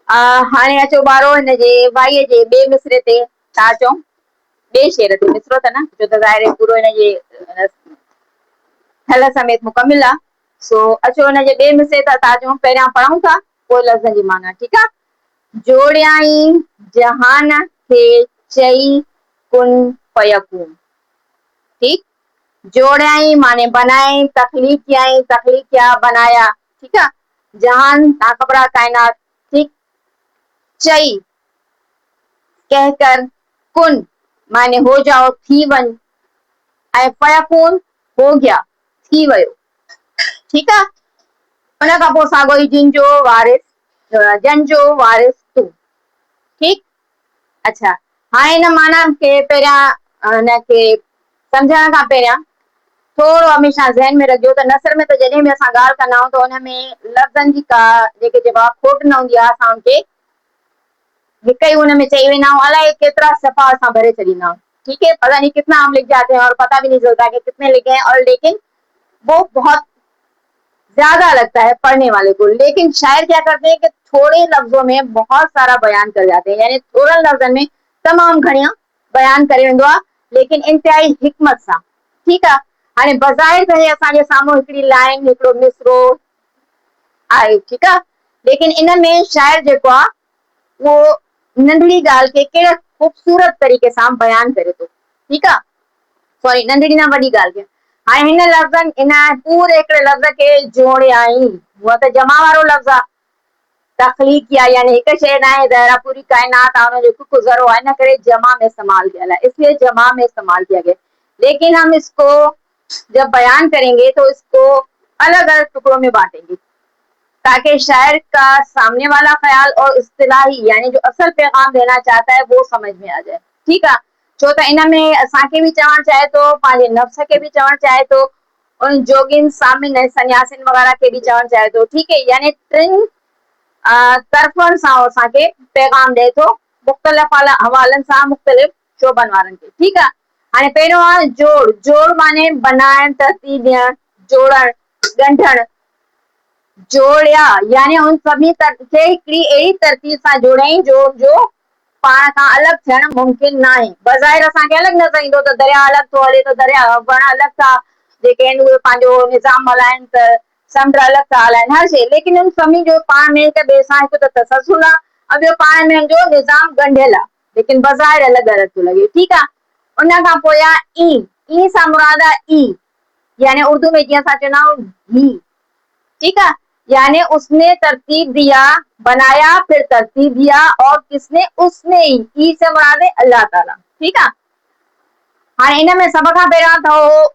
हाणे अचो ॿारो हिनजे वाईअ जे ॿिए मिसरे ते, छा चऊं ॿिए शेर ते, मिसरो त न, छो त ज़ाहिर पूरो हिनजे हल समेत मुकमिल आहे। सो अचो हिनजे ॿिए मिसरे ते था चऊं, पहिरियां पढ़ूं था पोइ लफ़्ज़नि जी माना, ठीकु आहे। जोड़ियाई जहान खे चई कुन फयकून, ठीक। जोड़ियाई माने बनाए, तखलीक कियाई, तखलीक किया, बनाया, ठीक है। जहान ताकबरा कायनात, ठीक। चई कहकर, कुन माने हो जाओ, थी वन, ऐं फयकून हो गया, थी वयो, ठीक है। उन खां पोइ साॻियो ई जिन जो वारिस, जन जो वारिस तू, ठीक। अच्छा, हाणे हिन माना खे पहिरियां हिनखे सम्झण खां पहिरियां थोरो हमेशह ज़हन में रखिजो त नसर में त जॾहिं बि असां ॻाल्हि कंदा आहियूं त हुनमें लफ़्ज़नि जी का जेके जवाब खोट न हूंदी आहे, असां हुनखे हिक ई हुन में चई वेंदा आहियूं, अलाए केतिरा सफ़ा असां भरे छॾींदा आहियूं, ठीक है। पता नहीं कितना हम लिख जाते हैं और पता भी नहीं चलता कि कितने लिखे हैं, और लेकिन वो बहुत ज्यादा लगता है पढ़ने वाले को। लेकिन शायर क्या करते हैं कि थोड़े लफ्जों में बहुत सारा बयान कर जाते हैं, यानी थोड़े लफ्जन में तमाम घणिया बयान करे वेंदो आहे, लेकिन इंतहाई हिकमत सां, ठीक आहे। हाणे बज़ाहिर त असांजे साम्हूं हिकिड़ी लाइन, हिकिड़ो मिसरो आहे, ठीक आहे, लेकिन इन में शायर जेको आहे वो नंढड़ी ॻाल्हि खे कहिड़े ख़ूबसूरत तरीक़े सां बयान करे थो, ठीक आहे। सॉरी, नंढड़ी न वॾी ॻाल्हि खे। हाणे हिन लफ़्ज़नि, इन पूरे हिकिड़े लफ़्ज़ खे जोड़ियाई, हूअ त जमा वारो लफ़्ज़ आहे, तख़लीक किया यानी हिक शइ न आहे, ज़ाहिर पूरी कायनात आहे, हुनजो हिकु ज़रो आहे, इन करे जमा में इस्तेमाल किया है, इसलिए जमा में इस्तेमाल किया गया। लेकिन हम इसको जब बयान करेंगे तो इसको अलग अलग टुकड़ों में बांटेंगे, ताकि शायर का सामने वाला ख्याल और इस्तिलाही यानी जो असल पैगाम देना चाहता है वो समझ में आ जाए, ठीक है। छो त इन में असांखे भी चवण चाहे तो, पंहिंजे नफ्स के भी चवण चाहे तो, उन जोगिन सामिन ऐं सन्यासिन वग़ैरह के भी चवण चाहे तो, ठीक है। यानी टिन तरफ़नि सां असांखे पैगाम ॾिए थो, मुख़्तलिफ़ हवालनि सां, मुख़्तलिफ़ शोबनि वारनि खे, ठीक आहे। हाणे पहिरियों आहे जोड़, जोड़ माने बनाइण, तरतीब ॾियण, जोड़ण, ॻंढण। जोड़िया यानी उन सभी खे हिकिड़ी अहिड़ी तरतीब सां जोड़ियईं जो पाण खां अलॻि थियण मुमकिन न आहे। बज़ाहिर असांखे अलॻि नज़र ईंदो त दरिया अलॻि थो हले, त दरिया वण अलॻि था जेके आहिनि उहे पंहिंजो निज़ाम हलाइनि, त समुंड अलॻि था हलाइनि, हर शइ, लेकिन उन सभिनी जो पाण में हिक ॿिए सां हिकु त तसलसुल आहे, ऐं ॿियो पाण में जो निज़ाम ॻंढियल आहे, लेकिन बज़ाहिर अलॻि अलॻि थो लॻे, ठीक आहे। उन खां पोइ आहे ई, ई सां मुराद आहे ई, यानी उर्दू में जीअं असां चवंदा आहियूं ही, ठीक है। यानी उसने तरतीब दिया, बनाया, फिर तरतीब दिया, और किसने, उसने ही, ई से मुराद है अल्लाह ताला, ठीक है। हाणे इन में सभ खां पहिरियां अथव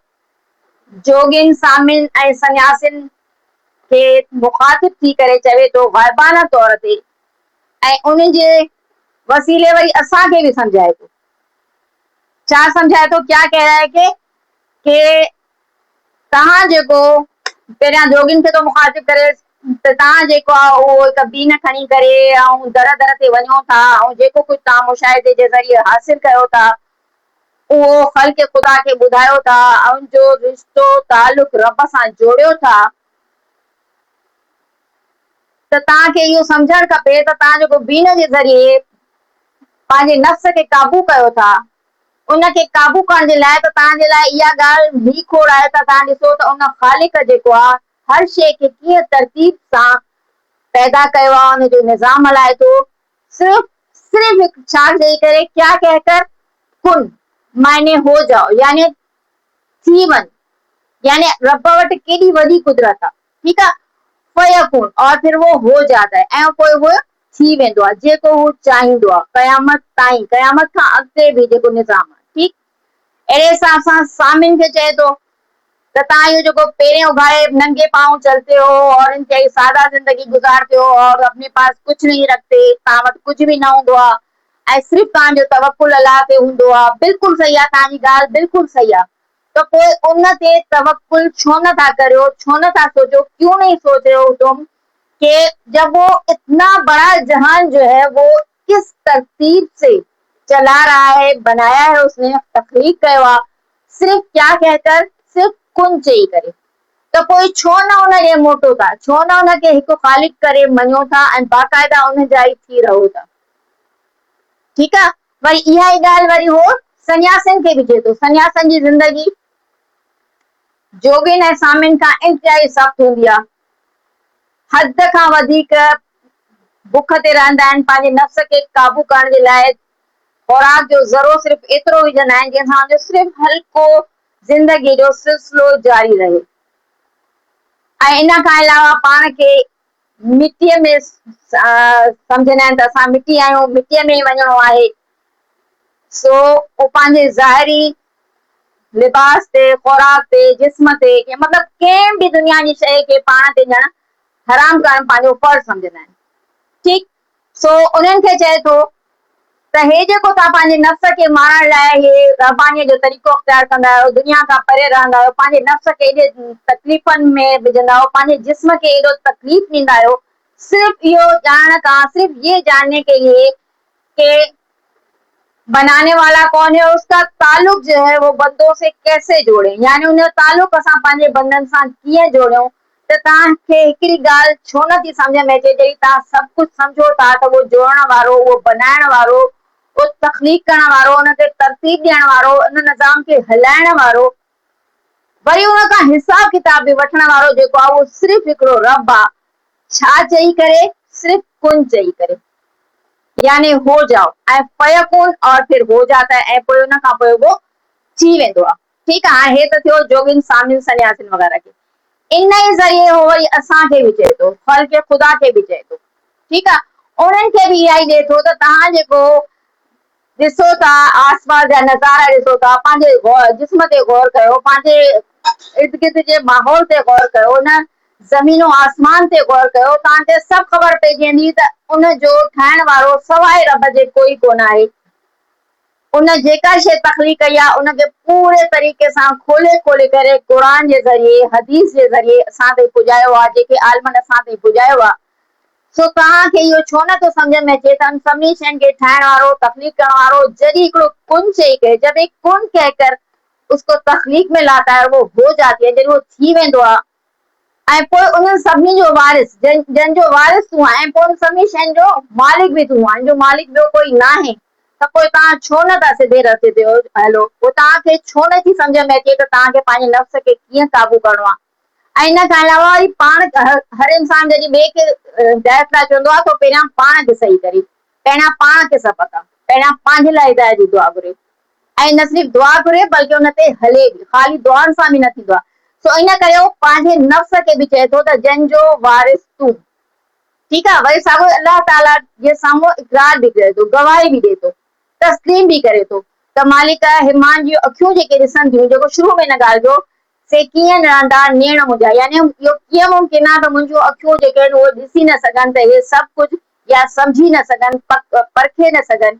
जोगिन, सामिन ऐं सन्यासिन खे मुखातिब थी करे चवे थो ग़ाइबाना तौर ते, ऐं उन जे वसीले वरी असांखे भी समझाए थो। छा समझाए थो, क्या कह रहा है कि तव्हां जेको पहिरियां जोगिन खे थो मुखातिब करे त तव्हां जेको आहे उहो हिक बीन खणी करे ऐं दर दर ते वञो था, ऐं जेको कुझु तव्हां मुशाहिदे जे ज़रिए हासिल कयो था उहो ख़ल्क़ ख़ुदा खे ॿुधायो था, ऐं जो रिश्तो तालुक रब सां जोड़ियो था, त तव्हांखे इहो सम्झणु खपे त तव्हां जेको बीन जे ज़रिए पंहिंजे नफ़्स खे काबू कयो था, उनखे काबू करण जे लाइ त तव्हांजे लाइ इहा ॻाल्हि ही खोड़ आहे त तव्हां ॾिसो त उन ख़ालिक जेको आहे हर शइ खे कीअं तरतीब सां पैदा कयो आहे, उनजो निज़ाम हलाए थो, सिर्फ़ हिकु छा चई करे, क्या कहकर, कुन मायने हो जाओ, यानी थी वञ, यानी रब वटि केॾी वॾी कुदरत आहे, ठीक आहे। फयकून, और फिर वो हो जाता है, ऐं पोइ वो थी वेंदो आहे जेको हू चाहींदो आहे, क़यामत ताईं, क़यामत खां अॻिते भी जेको निज़ाम आहे, ठीक। अहिड़े हिसाब सां सामिन खे चए थो त तव्हां इहो जेको पहिरें उभारे नंगे पांव चलते हो और इंतहाई सादा जिंदगी गुज़ारते हो और अपने पास कुछ नहीं रखते, तव्हां वटि कुझु भी न हूंदो आहे ऐं सिर्फ़ तव्हांजो तवकुल अल्लाह ते हूंदो आहे, बिल्कुलु सही आहे, तव्हांजी ॻाल्हि बिल्कुलु सही आहे, तो पोइ उन ते तवक्कुल छो नथा करियो, छो नथा सोचो, क्यों नहीं सोच रहे हो तुम कि जब वो इतना बड़ा जहान जो है वो किस तरतीब से चला रहा है, बनाया है उसने, तखलीक कयो आहे, सिर्फ क्या कहकर, सिर्फ कुन चई करे, तो पोइ छो न उनखे मोटो था, छो न उनखे हिकु ख़ालिक करे मञो था ऐं बाक़ाइदा उन जा ई थी रहो था। ठीकु आहे। वरी इहा ई ॻाल्हि वरी हो सन्यासिन खे बि चए थो, सन्यासिन जी ज़िंदगी जोगिन ऐं सामिन खां इंतहाई सख़्तु हूंदी आहे। हद खां वधीक बुख ते रहंदा आहिनि। पंहिंजे नफ़्स खे काबू करण जे लाइ खुराक जो ज़रो सिर्फ़ु एतिरो विझंदा आहिनि जंहिंसां जो सिर्फ़ु हल्को ज़िंदगी जो सिलसिलो जारी रहे। ऐं इन खां अलावा पाण खे मिटीअ में सम्झंदा आहिनि त असां मिटी आहियूं, मिटीअ में ई वञिणो आहे। सो उहो पंहिंजे ज़ाहिरी लिबास ते, खुराक ते, जिस्म ते, मतिलबु कंहिं बि दुनिया जी शइ खे पाण ते ॼण हराम करणु पंहिंजो फर्ज़ सम्झंदा आहिनि। ठीकु। सो उन्हनि खे चए थो त हे जेको तव्हां पंहिंजे नफ़्स खे मारण लाइ हे रहबानीअ जो तरीक़ो अख़्तियार कंदा आहियो, दुनिया खां परे रहंदा आहियो, पंहिंजे नफ़्स खे एॾे तकलीफ़नि में विझंदा आहियो, पंहिंजे जिस्म खे एॾो तकलीफ़ ॾींदा आहियो, सिर्फ़ इहो ॼाणण खां, सिर्फ़ ये जानने के लिए कि बनाने वाला कौन है, उसका ताल्लुक जो है वो बंदों से कैसे जोड़े, यानी उन ताल्लुक असां पंहिंजे बंदनि सां कीअं जोड़ियूं। त तव्हांखे हिकिड़ी ॻाल्हि छो नथी सम्झ में अचे, जॾहिं तव्हां सभु कुझु सम्झो था त उहो जोड़ण वारो, उहो बनाइण वारो, उहो तख़लीक़ करण वारो, उनखे तरतीब ॾियण वारो, उन निज़ाम खे हलाइण वारो, वरी उन खां हिसाब किताब बि वठण वारो जेको आहे उहो सिर्फ़ु हिकिड़ो रब आहे। छा चई करे? सिर्फ़ु कुन चई करे, यानी हो जाओ ऐं फयकून और फिर हो जाता है ऐं पोइ उन खां पोइ उहो थी वेंदो आहे। ठीकु आहे। हे त थियो जोगिन, सामिन, सन्यासिन वग़ैरह खे। इन ई ज़रिए हो वरी असांखे बि चए थो, ख़ल्क़ ख़ुदा खे बि चए थो। ठीकु आहे। उन्हनि खे बि इहा ई ॾिए थो त तव्हां जेको ॾिसो था, आसपास जा नज़ारा ॾिसो था, पंहिंजे जिस्म ते गौर कयो, पंहिंजे इर्द गिर्द जे माहौल ते गौर कयो, न ज़मीनो आसमान ते गौर कयो, तव्हांखे सभु ख़बर पइजी वेंदी त उन जो ठाहिण वारो सवाइ रब जे कोई कोन आहे। उन जेका शइ तख़लीक़ कई आहे उनखे पूरे तरीक़े सां खोले खोले करे क़ुर जे ज़रिए, हदीस जे ज़रिए असां ताईं पुॼायो आहे, जेके आलमनि असां ताईं पुॼायो आहे। सो तव्हांखे इहो छो नथो सम्झ में अचे त सभिनी शयुनि खे ठाहिण वारो, तख़लीक़ करण वारो जॾहिं हिकिड़ो कुन चई करे, जॾहिं कुन कहकर उसको तख़लीक़ में लाता है, वो हो जाती है, जॾहिं उहो थी वेंदो आहे, ऐं पोइ उन्हनि सभिनी जो वारिस, जंहिंजो वारिस तूं आहे, ऐं पोइ उन सभिनी शयुनि जो मालिक बि तूं आहे, जो मालिक ॿियो कोई न आहे, त पोइ तव्हां छो नथा सिधे रस्ते ते हलो? पोइ तव्हांखे छो नथी सम्झ में अचे त तव्हांखे पंहिंजे नफ़्स खे कीअं काबू करणो आहे? ऐं इन खां अलावा वरी पाण हर इंसान जॾहिं ॿिए खे हिदायत लाइ चवंदो आहे त पहिरियां पाण खे सही करे, पहिरियां पाण खे सबक़ आहे, पहिरियां पंहिंजे लाइ हिदायत जी दुआ घुरे, ऐं न सिर्फ़ु दुआ घुरे बल्कि उन ते हले बि, ख़ाली दुआनि सां बि न थींदो आहे। सो इन करे उहो पंहिंजे नफ़्स खे बि चए थो त जंहिंजो वारिस तूं। ठीकु आहे। वरी साॻियो अलाह ताला जे साम्हूं इक़रार बि करे थो, गवाही बि ॾिए थो, तस्लीम बि करे थो त मालिक हिमान जी अखियूं जेके ॾिसनि थियूं, जेको शुरू में हिन ॻाल्हि जो, से कीअं रहंदा नेण मुंहिंजा, यानी इहो कीअं मुमकिन आहे त मुंहिंजूं अखियूं जेके आहिनि उहे ॾिसी न सघनि त इहे सभु कुझु, या सम्झी न सघनि, परखे न सघनि,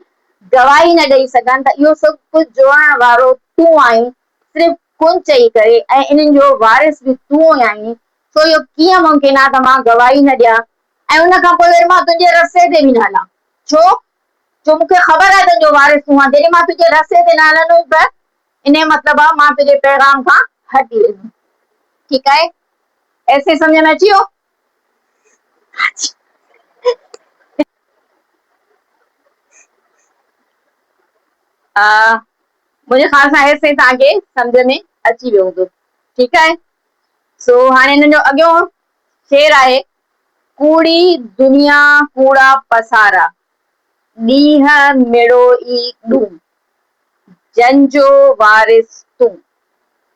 गवाही न ॾेई सघनि त इहो सभु कुझु जोड़ण वारो तूं आहीं, सिर्फ़ु कुन चई करे, ऐं इन्हनि जो वारिस बि तूं ई आहीं। सो इहो कीअं मुमकिन आहे त मां गवाही न ॾियां ऐं उन खां पोइ वरी मां तुंहिंजे रस्ते ते बि न हलां? छो? छो मूंखे ख़बर आहे तुंहिंजो वारिस तूं आहे। जॾहिं मां तुंहिंजे रस्ते ते न हलंदुसि त इन जो मतिलबु आहे मां तुंहिंजे पैगाम खां हटी वेंदुमि। ठीकु आहे। ऐसे सम्झ में अची वियो? मुंहिंजे ख़्याल सां ऐसे तव्हांखे सम्झ में अची वियो हूंदो। ठीकु आहे। सो हाणे हिन जो अॻियों शेर आहे, कूड़ी दुनिया कूड़ा पसारा, ॾींहं मिड़ो ई ॾूं, जंहिंजो वारिस तूं।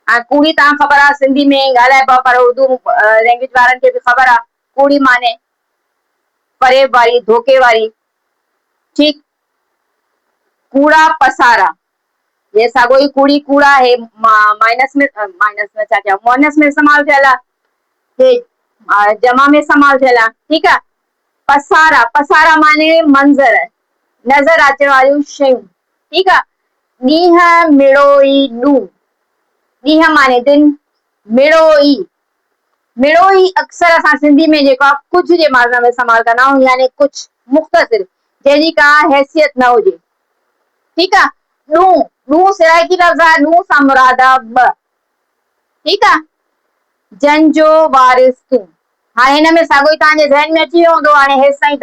कूड़ी तव्हां ख़बर आहे सिंधी में ॻाल्हाइबो, पर उर्दू लैंग्वेज वारनि खे बि ख़बर आहे। कूड़ी माने फरेब वारी, धोखे वारी। ठीकु। कूड़ा पसारा, ये साॻियो ई कूड़ी कूड़ा है, माइनस में छा चइबो, मोनस में इस्तेमालु थियल आहे, हे जमा में इस्तेमालु थियल आहे। ठीकु आहे। पसारा, पसारा माने मंज़र, नज़र अचण वारियूं शयूं। ठीकु आहे। ॾींहं मिड़ो ई ॾूं, ॾींहं माने दिन, मिड़ो ई, मिड़ो ई अक्सर असां सिंधी में जेको आहे कुझु जे माना में इस्तेमालु कंदा आहियूं, यानी कुझु मुख़्तसिर, जंहिंजी का हैसियत न हुजे। ठीकु आहे। ॾूं, ॾूं सिराइकी लफ़्ज़ आहे, ॾूं सां मुराद आहे ॿ। ठीकु आहे। जन जो वारिस तूं। हाणे हिन में साॻियो ई तव्हांजे ज़हन में अची वियो हूंदो हाणे हेसि ताईं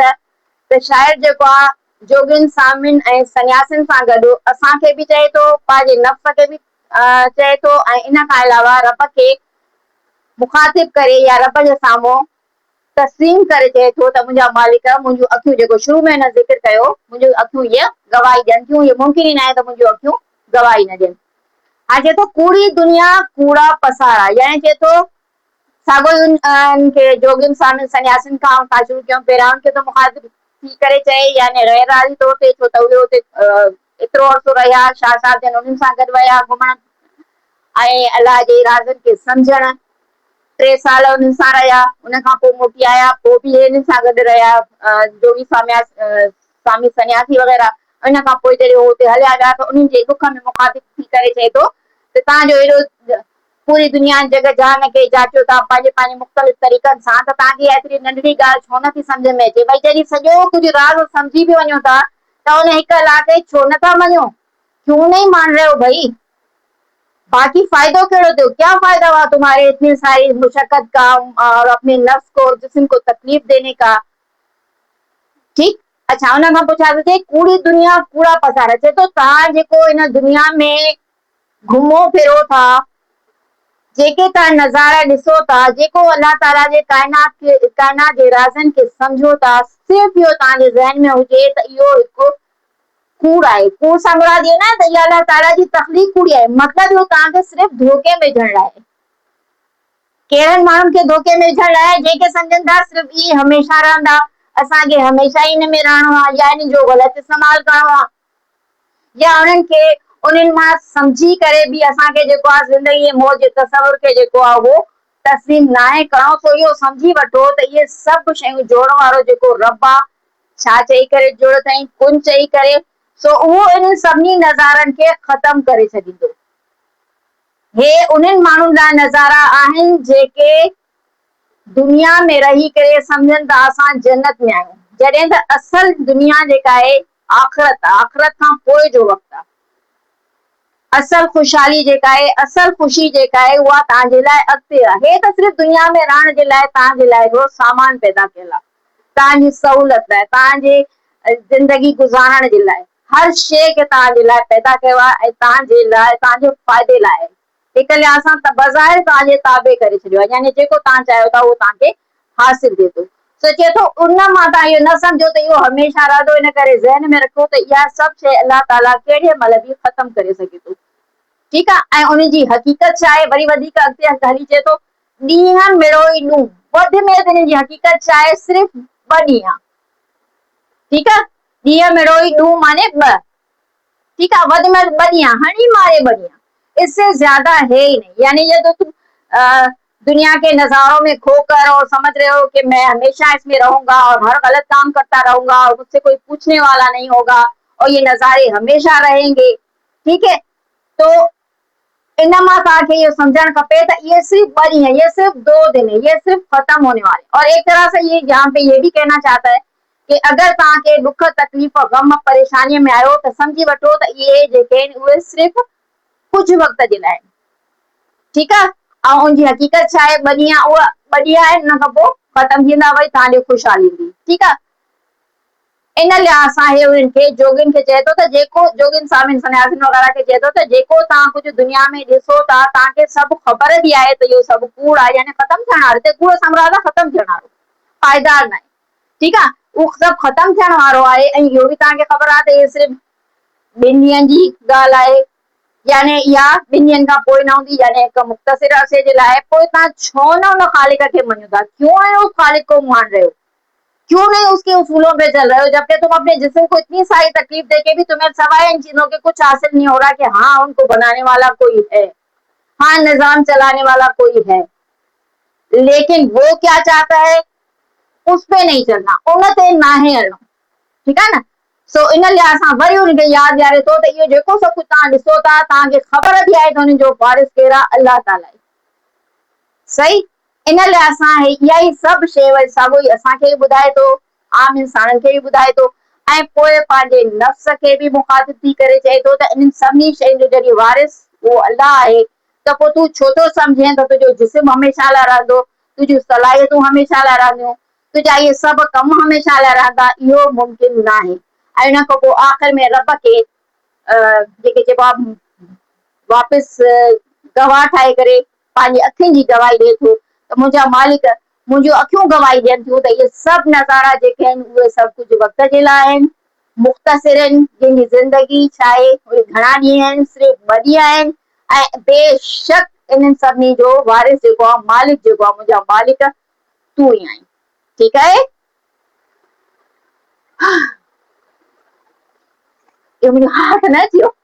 त शाइर जेको आहे जोगिन सामिन ऐं सन्यासिन सां गॾु असांखे बि चए थो, पंहिंजे नफ़्स खे बि चए थो, ऐं इन खां अलावा रब खे मुखातिब करे या रब जे साम्हूं तस्लीम करे चए थो त मुंहिंजा मालिक, मुंहिंजूं अखियूं, जेको शुरू में हिन ज़िक्र कयो, मुंहिंजूं अखियूं इहे गवाही ॾियनि थियूं, इहो मुमकिन ई न आहे त मुंहिंजूं अखियूं गवाही न ॾियनि। हाणे चए थो कूड़ी दुनिया कूड़ा पसारा, यानी चए थो साॻियो खे जोगिन सामिन सन्यासिन खां शुरू कयूं, पहिरियां उनखे त मुखातिब थी करे चए, यानी गैरराज़ी तौर ते, छो त उहे हुते एतिरो अर्सो रहिया, शाह साहब जन उन्हनि सां गॾु विया घुमण ऐं अलाह जे इरादनि खे सम्झण, 3 साल उन्हनि सां रहिया, उन खां पोइ मोटी आया, पोइ बि हिननि सां गॾु रहिया जोगी स्वामी सन्यासी वग़ैरह। इन खां पोइ जॾहिं हुते हलिया विया त उन्हनि जे दुख में मुखातिब थी करे चए थो त तव्हांजो एॾो पूरी दुनिया जग जहान खे जाचियो था पंहिंजे पंहिंजे मुख़्तलिफ़ तरीक़नि सां, त तव्हांखे एतिरी नंढड़ी ॻाल्हि छो नथी सम्झ में अचे? भई जॾहिं सॼो कुझु राज़ सम्झी बि वञो था त उन हिक इलाके छो नथा मञो? क्यों नहीं मान रहे हो भाई? बाकी फायदो कहिड़ो थियो? क्या फायदा हुआ तुम्हारे इतनी सारी मुशक्कत का और अपने नफ्स को और जिस्म को तकलीफ देने का? ठीक। अच्छा, उन खां पोइ छा थो चए? कूड़ी दुनिया कूड़ा पसार। चए थो तव्हां जेको इन दुनिया में घुमो फिरो था, जेके तव्हां नज़ारा ॾिसो था, जेको अल्लाह ताला जे काइनात जे राज़नि खे सम्झो था, सिर्फ़ इहो तव्हांजे ज़हन में हुजे त इहो हिकु कूड़ आहे। कूड़ सां मुराद इहो न त इहा अल्लाह ताला जी तख़लीक़ कूड़ी आहे, मतिलबु इहो तव्हांखे सिर्फ़ु धोखे में विझण लाइ। कहिड़नि माण्हुनि खे धोखे में विझण लाइ? जेके सम्झनि था सिर्फ़ु इहे हमेशह रहंदा, असांखे हमेशह ई हिन में रहणो आहे, या इन जो ग़लति इस्तेमालु करणो आहे, या उन्हनि खे उन्हनि मां सम्झी करे बि असांखे जेको आहे ज़िंदगी मौज तसवुर खे जेको आहे उहो तस्लीम न आहे करणो। सो इहो सम्झी वठो त इहे सभु शयूं जोड़ण वारो जेको रब आहे, छा चई करे जोड़ियो अथई? कुन चई करे। सो उहो इन सभिनी नज़ारनि खे ख़तम करे छॾींदो। हे उन्हनि माण्हुनि लाइ नज़ारा आहिनि जेके दुनिया में रही करे सम्झनि था असां जन्नत में आहियूं, जॾहिं त असल दुनिया जेका आहे आख़िरत आहे, आख़िरत खां पोइ जो वक़्तु आहे। असल खुशहाली जेका आहे, असल ख़ुशी जेका आहे, उहा तव्हांजे लाइ अॻिते आहे। हे त सिर्फ़ु दुनिया में रहण जे लाइ तव्हांजे लाइ हिकिड़ो सामान पैदा कयल आहे, तव्हांजी सहूलियत लाइ, तव्हांजे ज़िंदगी गुज़ारण जे लाइ। हर शइ खे तव्हांजे लाइ पैदा कयो आहे ऐं तव्हांजे लाइ, तव्हांजे फ़ाइदे लाइ आहे। हिक लिहाज़ सां बज़ाहिर तव्हांजे ताबे करे छॾियो आहे, यानी जेको तव्हां चाहियो था उहो तव्हांखे हासिल थिए थो। सोचे थो उन मां तव्हां इहो न सम्झो त इहो हमेशह रहंदो, इन करे ज़हन में रखो त इहा सभु शइ अल्लाह ताला केॾे महिल बि ख़तमु करे सघे थो। ठीकु आहे। ऐं उनजी हक़ीक़त छा आहे? वरी वधीक अॻिते हली चए थो ॾींहं मिड़ोई ॾूं। वधि में वधि हिनजी हक़ीक़त छा आहे? सिर्फ़ु 2 ॾींहं। ठीकु आहे। ॾींहं मिड़ोई ॾूं माने 2। ठीक है, वध में 2 ॾींहं, हणी मारे 2 ॾींहं, इससे ज्यादा है ही नहीं। यानी ये तो तुम दुनिया के नजारों में खोकर और समझ रहे हो कि मैं हमेशा इसमें रहूंगा और हर गलत काम करता रहूंगा और मुझसे कोई पूछने वाला नहीं होगा और ये नजारे हमेशा रहेंगे। ठीक है, तो इन मां तव्हांखे इहो सम्झणु खपे त ये सिर्फ 2 ॾींहं, ये सिर्फ 2 दिन है, ये सिर्फ खत्म होने वाले। और एक तरह से ये यहाँ पे ये भी कहना चाहता है कि अगर तव्हांखे दुख तकलीफ़ गम परेशानीअ में आयो त सम्झी वठो त इहे जेके आहिनि उहे सिर्फ़ु कुझु वक़्त जे लाइ। ठीकु आहे। ऐं उनजी हक़ीक़त छा आहे? 2 ॾींहं, उहा 2 ॾींहं आहिनि, उन खां पोइ ख़तमु थी वेंदा, वरी तव्हांजी ख़ुशहाली ईंदी। ठीकु आहे। इन लिहाज़ सां हे उन्हनि खे जोगिन खे चए थो त जेको जोगिन सामिन सन्यासिन वग़ैरह खे चए थो त जेको तव्हां कुझु दुनिया में ॾिसो था, तव्हांखे सभु ख़बर बि आहे त इहो सभु कूड़ आहे, यानी ख़तमु थियण वारो। हिते कूड़ सां मुराद आहे ख़तमु थियण वारो, पाइदार न आहे। ठीकु आहे। उहो सभु ख़तमु थियण वारो आहे ऐं इहो बि तव्हांखे ख़बर आहे त इहे सिर्फ़ु 2 ॾींहंनि जी ॻाल्हि आहे, यानी इहा 2 ॾींहंनि खां पोइ न हूंदी, यानी हिकु मुख़्तसिर अरसे जे लाइ। पोइ तव्हां छो न उन ख़ालिक खे मञो था? क्यों है उस ख़ालिक को मान रहे हो? क्यों नहीं उसके उसूलों पे चल रहे हो? जबकि तुम अपने जिस्म को इतनी सारी तकलीफ देके भी तुम्हें सवाए इन चीजों के कुछ हासिल नहीं हो रहा कि हाँ उनको बनाने वाला कोई है, हाँ निजाम चलाने वाला कोई है, लेकिन वो क्या चाहता है? उस पे नहीं चलना, उनते नाहे हलणो। ठीकु आहे न। सो इन लिहाज़ सां वरी उनखे यादि ॾियारे थो त इहो जेको सभु कुझु तव्हां ॾिसो था, तव्हांखे ख़बर बि आहे त हुननि जो वारिस केरु आहे? अल्लाह ताला आहे। सही। इन लिहाज़ सां इहा ई सभु शइ वरी साॻियो ई असांखे बि ॿुधाए थो, आम इंसाननि खे बि ॿुधाए थो, ऐं पोइ पंहिंजे नफ़्स खे बि मुखातिब थी करे चए थो त इन्हनि सभिनी शयुनि जो जॾहिं वारिस उहो अल्लाह आहे, त पोइ तूं छो थो सम्झे त तुंहिंजो जिस्म हमेशह लाइ रहंदो, तुंहिंजूं सलाहियतूं हमेशह लाइ रहंदियूं, तुंहिंजा इहे सभु कम हमेशह लाइ रहंदा? इहो मुमकिन न आहे। ऐं उन खां पोइ आख़िर में रब खे जेके चइबो आहे वापसि गवाह ठाहे करे पंहिंजी अखियुनि जी गवाही ॾिए थो त मुंहिंजा मालिक मुंहिंजूं अखियूं गवाही ॾियनि थियूं त इहे सभु नज़ारा जेके आहिनि उहे सभु कुझु वक़्त जे लाइ आहिनि, मुख़्तसिर आहिनि, जंहिंजी ज़िंदगी छा आहे उहे घणा ॾींहं आहिनि, सिर्फ़ु 2 ॾींहं आहिनि। ऐं बेशक इन्हनि सभिनी जो वारिस जेको आहे, मालिक जेको आहे, मुंहिंजा मालिक तूं ई आहीं। ठीकु आहे? इहो मुंहिंजो हा त न थियो?